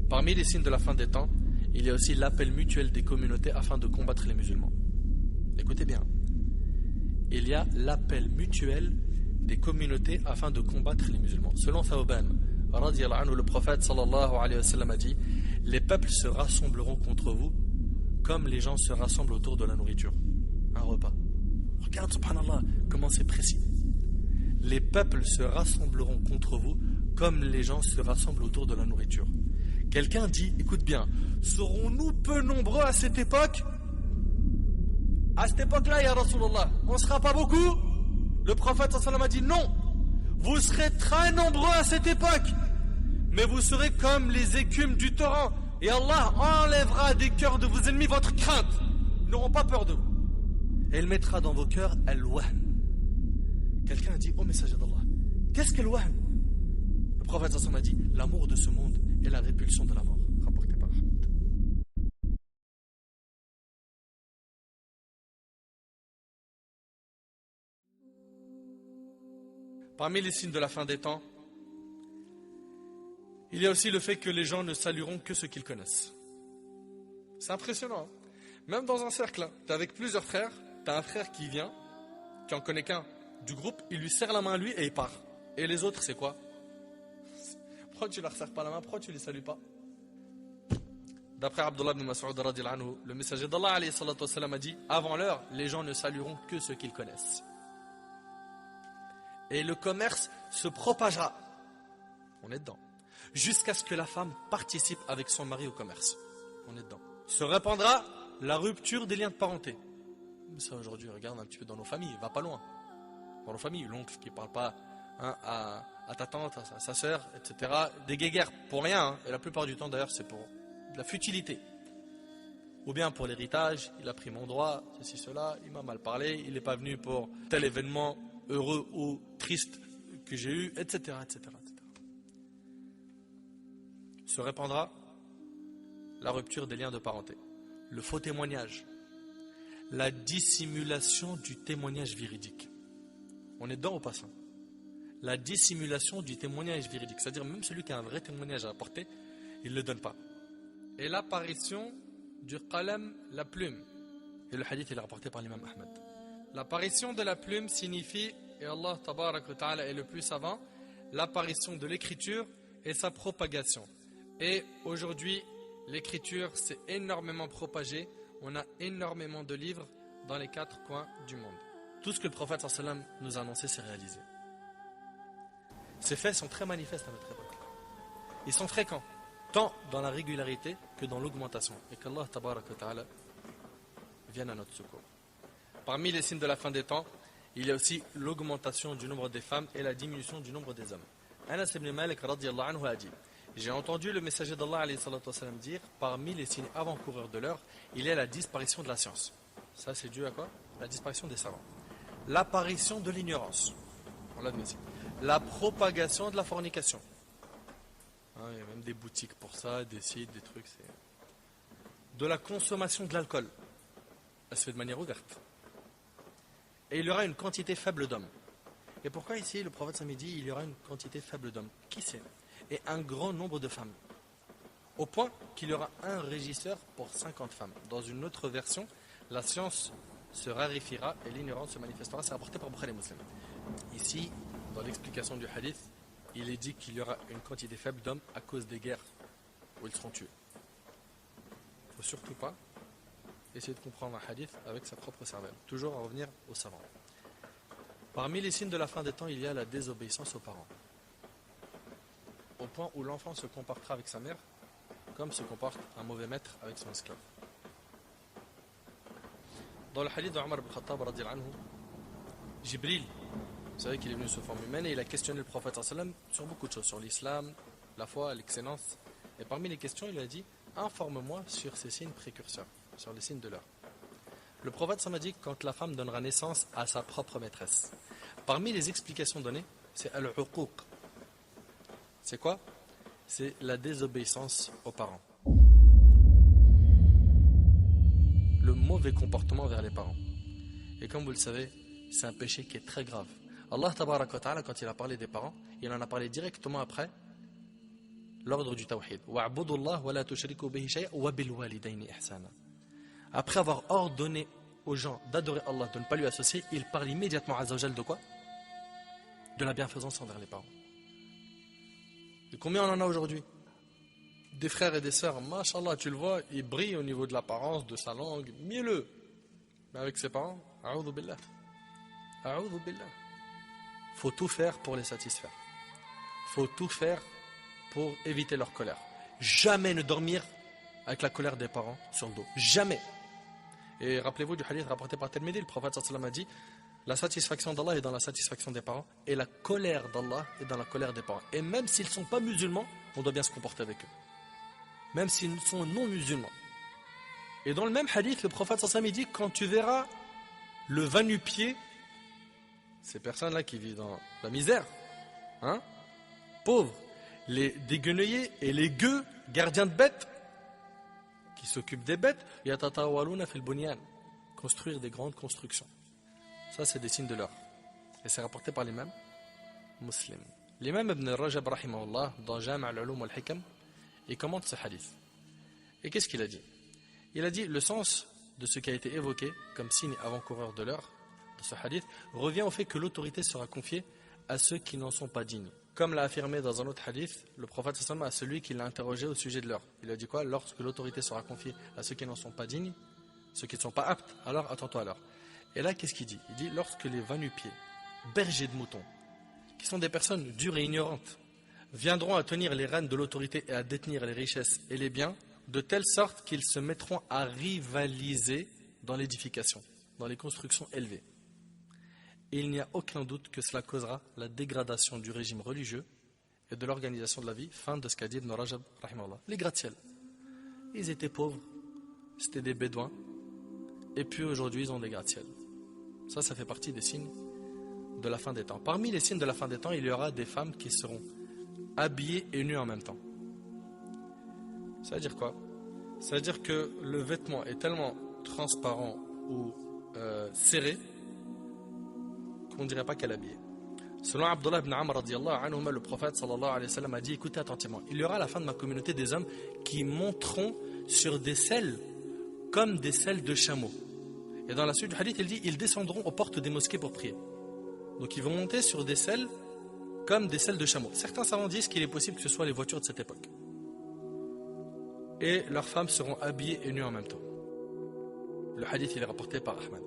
Parmi les signes de la fin des temps, il y a aussi l'appel mutuel des communautés afin de combattre les musulmans. Écoutez bien. Il y a l'appel mutuel des communautés afin de combattre les musulmans. Selon Thawban, radiyallahu anhu, le prophète sallallahu alayhi wa sallam a dit: les peuples se rassembleront contre vous comme les gens se rassemblent autour de la nourriture. Un repas. Regarde, subhanallah, comment c'est précis. Les peuples se rassembleront contre vous comme les gens se rassemblent autour de la nourriture. Quelqu'un dit, écoute bien, serons-nous peu nombreux à cette époque? À cette époque-là, ya Rasulallah, on ne sera pas beaucoup? Le prophète sallallahu alayhi wa sallam a dit non. Vous serez très nombreux à cette époque, mais vous serez comme les écumes du torrent. Et Allah enlèvera des cœurs de vos ennemis votre crainte. Ils n'auront pas peur de vous. Et il mettra dans vos cœurs al-wahm. Quelqu'un a dit, oh messager d'Allah, qu'est-ce que al-wahm? Le prophète sallallahu alayhi wa sallam a dit, l'amour de ce monde et la répulsion de la mort. Rapporté par Ahmed. Parmi les signes de la fin des temps, il y a aussi le fait que les gens ne salueront que ceux qu'ils connaissent. C'est impressionnant. Hein? Même dans un cercle, tu es avec plusieurs frères, tu as un frère qui vient, qui en connaît qu'un du groupe, il lui serre la main à lui et il part. Et les autres, c'est quoi? Pourquoi tu ne leur serres pas la main? Pourquoi tu ne les salues pas? D'après Abdullah ibn Mas'ud radiyallahu anhu, le messager d'Allah alayhi salatu wa sallam a dit: avant l'heure, les gens ne salueront que ceux qu'ils connaissent. Et le commerce se propagera. On est dedans. Jusqu'à ce que la femme participe avec son mari au commerce. On est dedans. Se répandra la rupture des liens de parenté. Ça aujourd'hui, regarde un petit peu dans nos familles, va pas loin. Dans nos familles, l'oncle qui ne parle pas à ta tante, à sa soeur, etc. Des guéguerres pour rien. Hein. Et la plupart du temps d'ailleurs, c'est pour de la futilité. Ou bien pour l'héritage, il a pris mon droit, ceci, cela, il m'a mal parlé, il n'est pas venu pour tel événement heureux ou triste que j'ai eu, etc., etc., etc. Se répandra la rupture des liens de parenté, le faux témoignage, la dissimulation du témoignage véridique. On est dedans ou pas ça? La dissimulation du témoignage véridique, c'est-à-dire même celui qui a un vrai témoignage à apporter, il ne le donne pas. Et l'apparition du qalam, la plume. Et le hadith il est rapporté par l'imam Ahmed. L'apparition de la plume signifie, et Allah tabarak wa ta'ala est le plus savant, l'apparition de l'écriture et sa propagation. Et aujourd'hui, l'écriture s'est énormément propagée. On a énormément de livres dans les 4 coins du monde. Tout ce que le prophète sallallahu alayhi wa sallam nous a annoncé s'est réalisé. Ces faits sont très manifestes à notre époque. Ils sont fréquents, tant dans la régularité que dans l'augmentation. Et qu'Allah tabarak wa ta'ala vienne à notre secours. Parmi les signes de la fin des temps, il y a aussi l'augmentation du nombre des femmes et la diminution du nombre des hommes. Anas ibn Malik radiyallahu anhu a dit: j'ai entendu le messager d'Allah alayhi salatu wa sallam dire, parmi les signes avant-coureurs de l'heure, il y a la disparition de la science. Ça c'est dû à quoi? La disparition des savants. L'apparition de l'ignorance. On l'a vu aussi. La propagation de la fornication. Hein, il y a même des boutiques pour ça, des sites, des trucs. De la consommation de l'alcool. Elle se fait de manière ouverte. Et il y aura une quantité faible d'hommes. Et pourquoi ici le prophète sallallahu alayhi wa sallam dit il y aura une quantité faible d'hommes? Qui sait? Et un grand nombre de femmes. Au point qu'il y aura un régisseur pour 50 femmes. Dans une autre version, la science se raréfiera et l'ignorance se manifestera. C'est rapporté par Bukhari et Muslim. Ici, dans l'explication du hadith, il est dit qu'il y aura une quantité faible d'hommes à cause des guerres où ils seront tués. Il ne faut surtout pas essayer de comprendre un hadith avec sa propre cervelle. Toujours à revenir aux savants. Parmi les signes de la fin des temps, il y a la désobéissance aux parents. Au point où l'enfant se comportera avec sa mère comme se comporte un mauvais maître avec son esclave. Dans le hadith d'Omar ibn Khattab radiyallahu anhu, Jibril, vous savez qu'il est venu sous forme humaine et il a questionné le prophète sallallahu alayhi wa sallam sur beaucoup de choses, sur l'islam, la foi, l'excellence. Et parmi les questions, il lui a dit: informe-moi sur ces signes précurseurs, sur les signes de l'heure. Le prophète sallallahu alayhi wa sallam a dit: quand la femme donnera naissance à sa propre maîtresse. Parmi les explications données, c'est al-uquq. C'est quoi? C'est la désobéissance aux parents. Le mauvais comportement vers les parents. Et comme vous le savez, c'est un péché qui est très grave. Allah tabarak wa ta'ala, quand il a parlé des parents, il en a parlé directement après l'ordre du tawhid. Wa'budullah wa la tushriku bihi shay'an wa bil walidayni ihsana. Après avoir ordonné aux gens d'adorer Allah, de ne pas lui associer, il parle immédiatement Azza wa Jal de quoi? De la bienfaisance envers les parents. Et combien on en a aujourd'hui? Des frères et des sœurs, mashallah, tu le vois, ils brillent au niveau de l'apparence, de sa langue, mielleux. Mais avec ses parents, a'udhu billah. A'udhu billah. Faut tout faire pour les satisfaire. Faut tout faire pour éviter leur colère. Jamais ne dormir avec la colère des parents sur le dos. Jamais. Et rappelez-vous du hadith rapporté par Tirmidhi, le prophète sallallahu alayhi wa sallam a dit: la satisfaction d'Allah est dans la satisfaction des parents, et la colère d'Allah est dans la colère des parents. Et même s'ils ne sont pas musulmans, on doit bien se comporter avec eux. Même s'ils sont non musulmans. Et dans le même hadith, le prophète sallallahu alayhi wa sallam dit: quand tu verras le va-nu-pied, ces personnes-là qui vivent dans la misère, hein, pauvres, les déguenillés et les gueux, gardiens de bêtes, qui s'occupent des bêtes, yatatawaluna fil bunyan, construire des grandes constructions. Ça, c'est des signes de l'heure. Et c'est rapporté par l'imam Muslim. L'imam Ibn Rajab, rahimahullah, dans Jam' al-Ulum wal-Hikam, il commente ce hadith. Et qu'est-ce qu'il a dit? Il a dit: le sens de ce qui a été évoqué comme signe avant-coureur de l'heure, de ce hadith, revient au fait que l'autorité sera confiée à ceux qui n'en sont pas dignes. Comme l'a affirmé dans un autre hadith, le prophète sallallahu alayhi wa sallam, à celui qui l'a interrogé au sujet de l'heure. Il a dit quoi? Lorsque l'autorité sera confiée à ceux qui n'en sont pas dignes, ceux qui ne sont pas aptes, alors attends-toi à l'heure. Et là, qu'est-ce qu'il dit? Il dit: lorsque les va-nu-pieds, bergers de moutons, qui sont des personnes dures et ignorantes, viendront à tenir les rênes de l'autorité et à détenir les richesses et les biens, de telle sorte qu'ils se mettront à rivaliser dans l'édification, dans les constructions élevées. Et il n'y a aucun doute que cela causera la dégradation du régime religieux et de l'organisation de la vie. Fin de ce qu'a dit Ibn Rajab, rahimahullah. Les gratte-ciel. Ils étaient pauvres, c'était des bédouins, et puis aujourd'hui ils ont des gratte-ciel. Ça fait partie des signes de la fin des temps. Parmi les signes de la fin des temps, il y aura des femmes qui seront habillées et nues en même temps. Ça veut dire quoi? Ça veut dire que le vêtement est tellement transparent ou serré qu'on ne dirait pas qu'elle est habillée. Selon Abdullah ibn Amr radiyallahu anhu, le prophète sallallahu alayhi wa sallam a dit: écoutez attentivement, il y aura à la fin de ma communauté des hommes qui monteront sur des selles comme des selles de chameaux. Et dans la suite du hadith, il dit: ils descendront aux portes des mosquées pour prier. Donc ils vont monter sur des selles comme des selles de chameaux. Certains savants disent qu'il est possible que ce soit les voitures de cette époque. Et leurs femmes seront habillées et nues en même temps. Le hadith il est rapporté par Ahmad.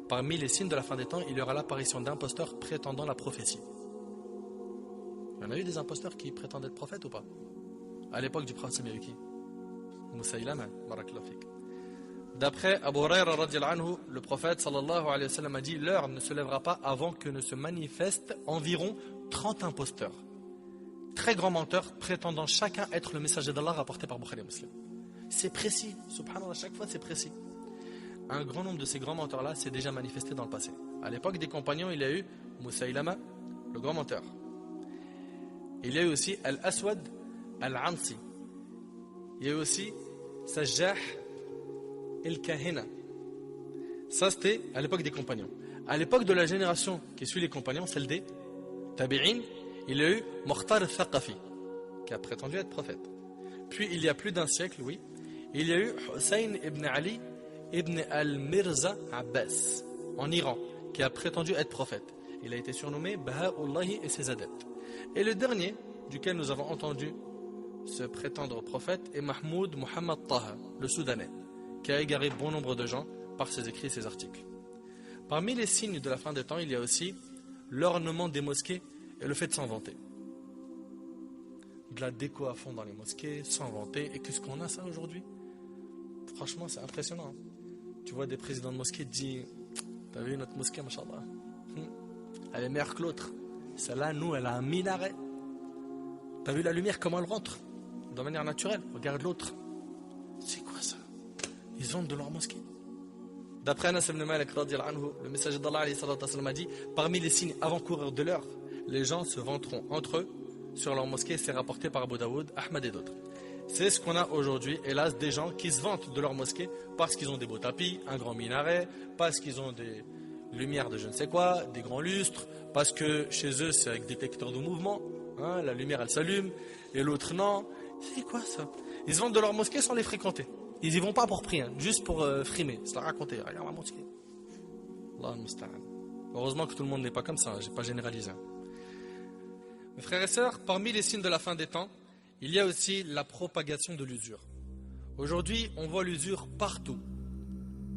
Parmi les signes de la fin des temps, il y aura l'apparition d'imposteurs prétendant la prophétie. Il y en a eu des imposteurs qui prétendent être prophètes ou pas? À l'époque du prophète, il y a eu qui? Moussaïlama, barakallahu fik. D'après Abu Hurayra radiyallahu anhu, le prophète sallallahu alayhi wa sallam a dit: l'heure ne se lèvera pas avant que ne se manifestent environ 30 imposteurs, très grands menteurs, prétendant chacun être le messager d'Allah, rapporté par Bukhari et Muslim. C'est précis, subhanallah, chaque fois c'est précis. Un grand nombre de ces grands menteurs-là s'est déjà manifesté dans le passé. À l'époque des compagnons, il y a eu Moussaïlama, le grand menteur. Il y a eu aussi Al-Aswad Al-Ansi. Il y a eu aussi Sajjah El-Kahina. Ça, c'était à l'époque des compagnons. À l'époque de la génération qui suit les compagnons, celle des Tabi'in, il y a eu Mukhtar al-Thaqafi, qui a prétendu être prophète. Puis, il y a plus d'un siècle, oui, il y a eu Hussein ibn Ali ibn al-Mirza Abbas, en Iran, qui a prétendu être prophète. Il a été surnommé Baha'ullahi et ses adeptes. Et le dernier, duquel nous avons entendu se prétendre prophète, est Mahmoud Muhammad Taha, le Soudanais, qui a égaré bon nombre de gens par ses écrits et ses articles. Parmi les signes de la fin des temps, il y a aussi l'ornement des mosquées et le fait de s'en vanter. De la déco à fond dans les mosquées, s'en vanter. Et qu'est-ce qu'on a ça aujourd'hui? Franchement, c'est impressionnant. Hein. Tu vois des présidents de mosquées te disent: t'as vu notre mosquée, machallah, elle est meilleure que l'autre. Celle-là, nous, elle a un minaret. T'as vu la lumière, comment elle rentre? De manière naturelle. Regarde l'autre. C'est quoi ça? Ils vendent de leur mosquée. D'après Anas ibn Malik, le messager d'Allah a dit: parmi les signes avant-coureurs de l'heure, les gens se vanteront entre eux sur leur mosquée. C'est rapporté par Abu Daoud, Ahmad et d'autres. C'est ce qu'on a aujourd'hui, hélas, des gens qui se vantent de leur mosquée parce qu'ils ont des beaux tapis, un grand minaret, parce qu'ils ont des lumières de je ne sais quoi, des grands lustres, parce que chez eux c'est avec détecteur de mouvement, Hein, la lumière, elle s'allume, et l'autre, non. C'est quoi ça? Ils se vendent de leur mosquée sans les fréquenter. Ils y vont pas pour prier, hein, juste pour frimer. C'est la raconter. Regarde ma mosquée. Allah al-Musta'an. Heureusement que tout le monde n'est pas comme ça, hein, j'ai pas généralisé. Mes frères et sœurs, parmi les signes de la fin des temps, il y a aussi la propagation de l'usure. Aujourd'hui, on voit l'usure partout.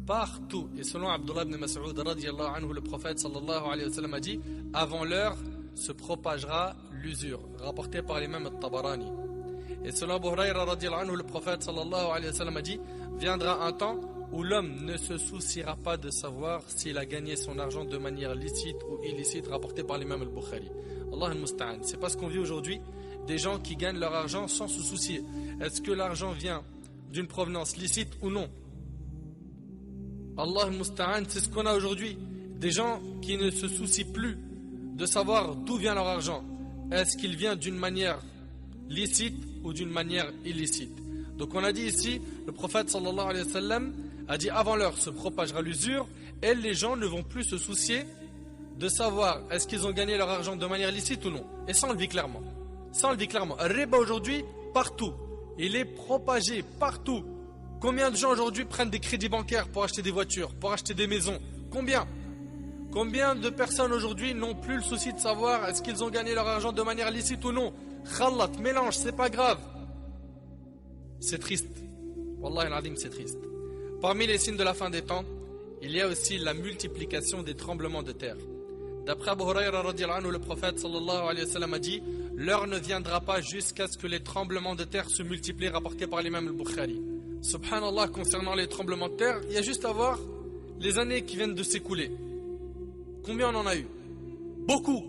Partout. Et selon Abdullah ibn Mas'ud radiyallahu anhu, le prophète sallallahu alayhi wa sallam a dit: avant l'heure se propagera l'usure, rapporté par l'imam al-Tabarani. Et selon Abu Hurayra radiyallahu anhu, le prophète sallallahu alayhi wa sallam a dit: viendra un temps où l'homme ne se souciera pas de savoir s'il a gagné son argent de manière licite ou illicite, rapporté par l'imam al-Bukhari. Allah al-Musta'an. C'est pas ce qu'on vit aujourd'hui, des gens qui gagnent leur argent sans se soucier. Est-ce que l'argent vient d'une provenance licite ou non? Allah al-Musta'an, c'est ce qu'on a aujourd'hui. Des gens qui ne se soucient plus de savoir d'où vient leur argent. Est-ce qu'il vient d'une manière licite ou d'une manière illicite? Donc on a dit ici, le prophète sallallahu alayhi wa sallam a dit: avant l'heure se propagera l'usure et les gens ne vont plus se soucier de savoir est-ce qu'ils ont gagné leur argent de manière licite ou non. Et ça on le vit clairement. Ça on le vit clairement. Riba aujourd'hui, partout. Il est propagé partout. Combien de gens aujourd'hui prennent des crédits bancaires pour acheter des voitures, pour acheter des maisons? Combien? Combien de personnes aujourd'hui n'ont plus le souci de savoir est-ce qu'ils ont gagné leur argent de manière licite ou non? Khallat, mélange, c'est pas grave. C'est triste. Wallah al-Adim, c'est triste. Parmi les signes de la fin des temps, il y a aussi la multiplication des tremblements de terre. D'après Abu Hurayra radiyallahu anhu, le prophète sallallahu alayhi wa sallam a dit: l'heure ne viendra pas jusqu'à ce que les tremblements de terre se multiplient, rapporté par l'imam al-Bukhari. Subhanallah, concernant les tremblements de terre, il y a juste à voir les années qui viennent de s'écouler. Combien on en a eu? Beaucoup.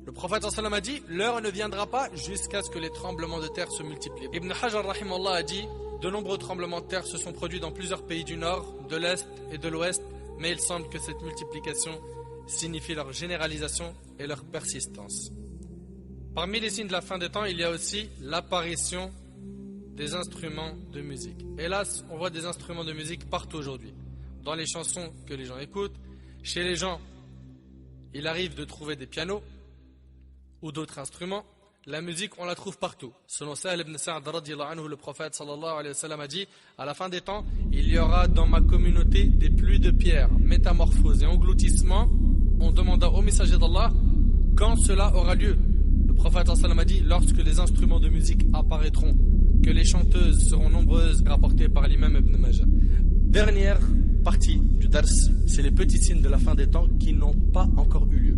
Le prophète sallallahu alayhi wa sallam a dit: l'heure ne viendra pas jusqu'à ce que les tremblements de terre se multiplient. Ibn Hajar rahimahullah a dit: de nombreux tremblements de terre se sont produits dans plusieurs pays du nord, de l'est et de l'ouest, mais il semble que cette multiplication signifie leur généralisation et leur persistance. Parmi les signes de la fin des temps, il y a aussi l'apparition des instruments de musique. Hélas, on voit des instruments de musique partout aujourd'hui. Dans les chansons que les gens écoutent, chez les gens, il arrive de trouver des pianos ou d'autres instruments. La musique, on la trouve partout. Selon Sahl ibn Sa'd radiyallahu anhu, le prophète sallallahu alayhi wa sallam a dit: à la fin des temps, il y aura dans ma communauté des pluies de pierres, métamorphoses et engloutissements. On demanda au messager d'Allah quand cela aura lieu. Le prophète sallallahu alayhi wa sallam a dit: lorsque les instruments de musique apparaîtront, que les chanteuses seront nombreuses, rapportées par l'imam Ibn Majah. Dernière partie du dars, c'est les petits signes de la fin des temps qui n'ont pas encore eu lieu.